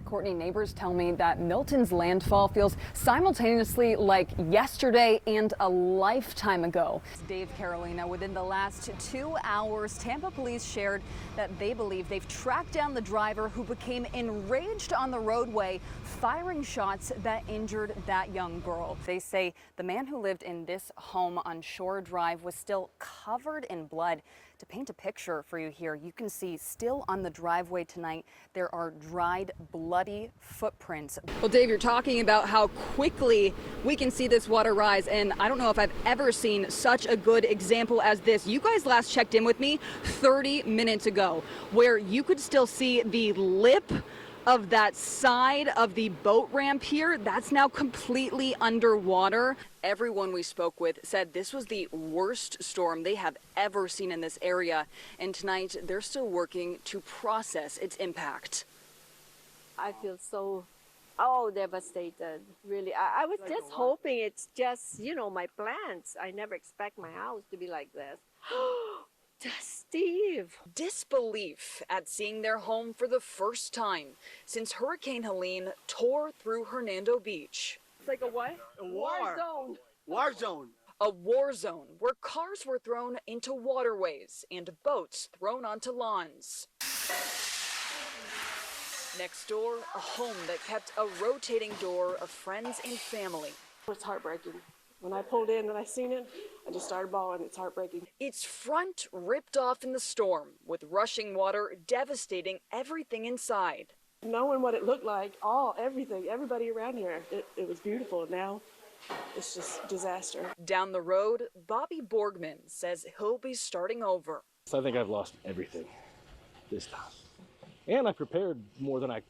Courtney, neighbors tell me that Milton's landfall feels simultaneously like yesterday and a lifetime ago. Dave, Carolina, within the last 2 hours, Tampa police shared that they believe they've tracked down the driver who became enraged on the roadway, firing shots that injured that young girl. They say the man who lived in this home on Shore Drive was still covered in blood. To paint a picture for you here, you can see still on the driveway tonight, there are dried, bloody footprints. Well, Dave, you're talking about how quickly we can see this water rise, and I don't know if I've ever seen such a good example as this. You guys last checked in with me 30 minutes ago, where you could still see the lip of that side of the boat ramp here. That's now completely underwater. Everyone we spoke with said this was the worst storm they have ever seen in this area, and tonight they're still working to process its impact. I feel so devastated, really. I was just hoping it's just, my plants. I never expect my house to be like this. Steve. Disbelief at seeing their home for the first time since Hurricane Helene tore through Hernando Beach. It's like a what? A war zone. War zone. A war zone where cars were thrown into waterways and boats thrown onto lawns. Next door, a home that kept a rotating door of friends and family. It was heartbreaking. When I pulled in and I seen it, I just started bawling. It's heartbreaking. Its front ripped off in the storm, with rushing water devastating everything inside. Knowing what it looked like, everybody around here, it was beautiful. Now it's just disaster. Down the road, Bobby Borgman says he'll be starting over. I think I've lost everything this time. And I prepared more than I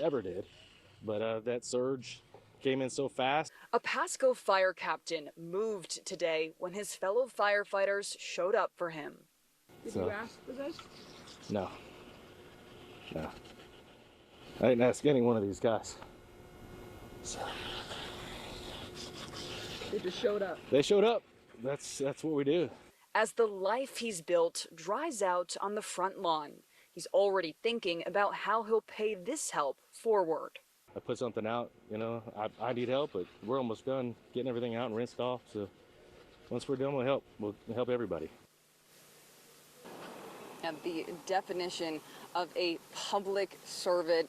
ever did, but that surge came in so fast. A Pasco fire captain moved today when his fellow firefighters showed up for him. Did you ask for this? No. I didn't ask any one of these guys. So. They just showed up. They showed up. That's what we do. As the life he's built dries out on the front lawn, he's already thinking about how he'll pay this help forward. I put something out, I need help, but we're almost done getting everything out and rinsed off. So once we're done, we'll help everybody. And the definition of a public servant,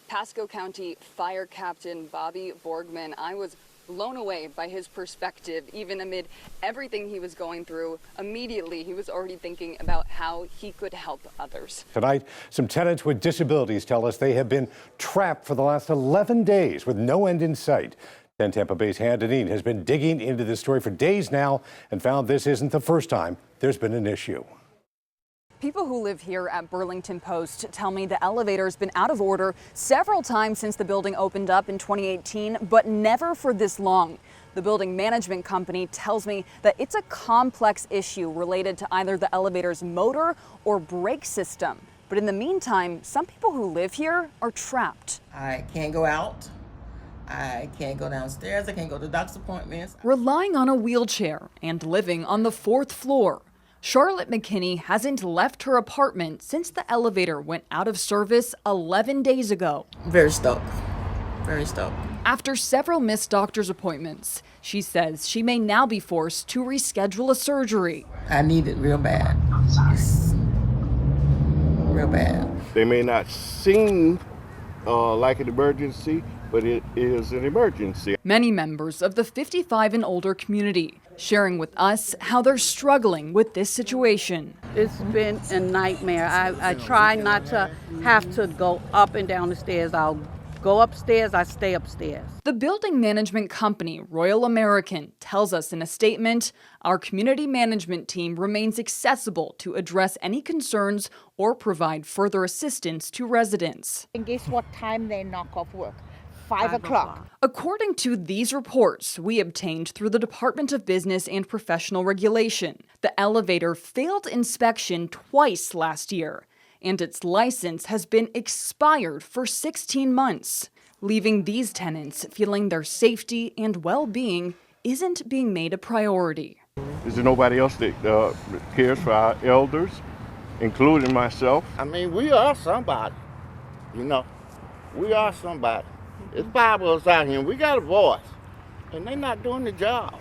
Pasco County Fire Captain Bobby Borgman. I was blown away by his perspective, even amid everything he was going through. Immediately, he was already thinking about how he could help others. Tonight, some tenants with disabilities tell us they have been trapped for the last 11 days with no end in sight. 10 Tampa Bay's Dineen has been digging into this story for days now and found this isn't the first time there's been an issue. People who live here at Burlington Post tell me the elevator's been out of order several times since the building opened up in 2018, but never for this long. The building management company tells me that it's a complex issue related to either the elevator's motor or brake system. But in the meantime, some people who live here are trapped. I can't go out. I can't go downstairs. I can't go to doctor's appointments. Relying on a wheelchair and living on the 4th floor, Charlotte McKinney hasn't left her apartment since the elevator went out of service 11 days ago. Very stuck. After several missed doctor's appointments, she says she may now be forced to reschedule a surgery. I need it real bad. Real bad. They may not seem like an emergency, but it is an emergency. Many members of the 55 and older community sharing with us how they're struggling with this situation. It's been a nightmare. I try not to have to go up and down the stairs. I'll go upstairs, I stay upstairs. The building management company, Royal American, tells us in a statement, our community management team remains accessible to address any concerns or provide further assistance to residents. And guess what time they knock off work? 5 o'clock. According to these reports we obtained through the Department of Business and Professional Regulation, the elevator failed inspection twice last year, and its license has been expired for 16 months, leaving these tenants feeling their safety and well-being isn't being made a priority. Is there nobody else that cares for our elders, including myself? I mean, we are somebody, We are somebody. It's 5 of us out here, and we got a voice, and they're not doing the job.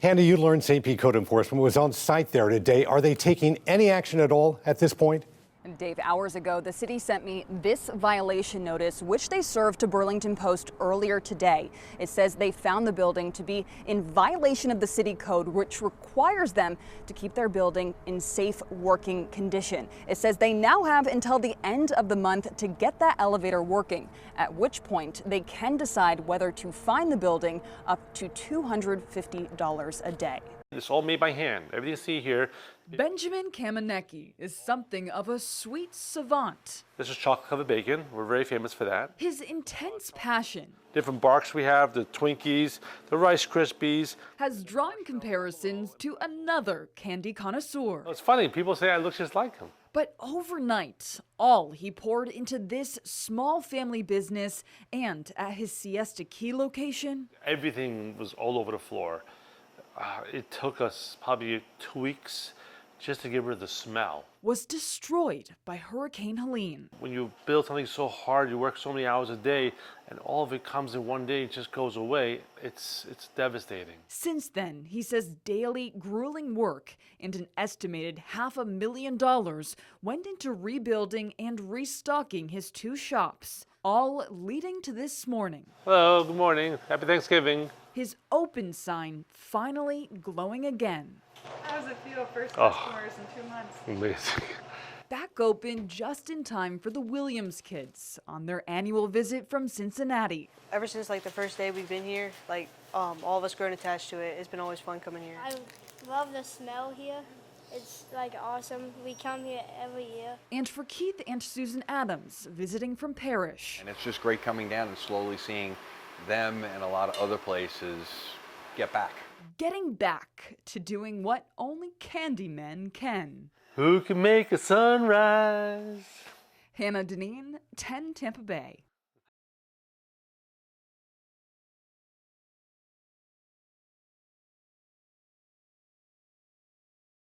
Hannah, you learned St. Pete Code Enforcement was on site there today. Are they taking any action at all at this point? And Dave, hours ago, the city sent me this violation notice, which they served to Burlington Post earlier today. It says they found the building to be in violation of the city code, which requires them to keep their building in safe working condition. It says they now have until the end of the month to get that elevator working, at which point they can decide whether to fine the building up to $250 a day. It's all made by hand. Everything you see here. Benjamin Kamenecki is something of a sweet savant. This is chocolate covered bacon. We're very famous for that. His intense passion Different barks we have, the Twinkies, the Rice Krispies. has drawn comparisons to another candy connoisseur. It's funny, people say I look just like him. But overnight, all he poured into this small family business and at his Siesta Key location. Everything was all over the floor. It took us probably 2 weeks just to get rid of the smell. Was destroyed by Hurricane Helene. When you build something so hard, you work so many hours a day, and all of it comes in one day, it just goes away, it's devastating. Since then, he says daily grueling work and an estimated $500,000 went into rebuilding and restocking his 2 shops, all leading to this morning. Hello, good morning. Happy Thanksgiving. His open sign finally glowing again. How does it feel? First customers in 2 months. Amazing. Back open just in time for the Williams kids on their annual visit from Cincinnati. Ever since like the first day we've been here, like all of us grown attached to it. It's been always fun coming here. I love the smell here. It's like awesome. We come here every year. And for Keith and Susan Adams visiting from Parrish. And it's just great coming down and slowly seeing them and a lot of other places get back. Getting back to doing what only Candymen can. Who can make a sunrise? Hannah Dineen, 10 Tampa Bay.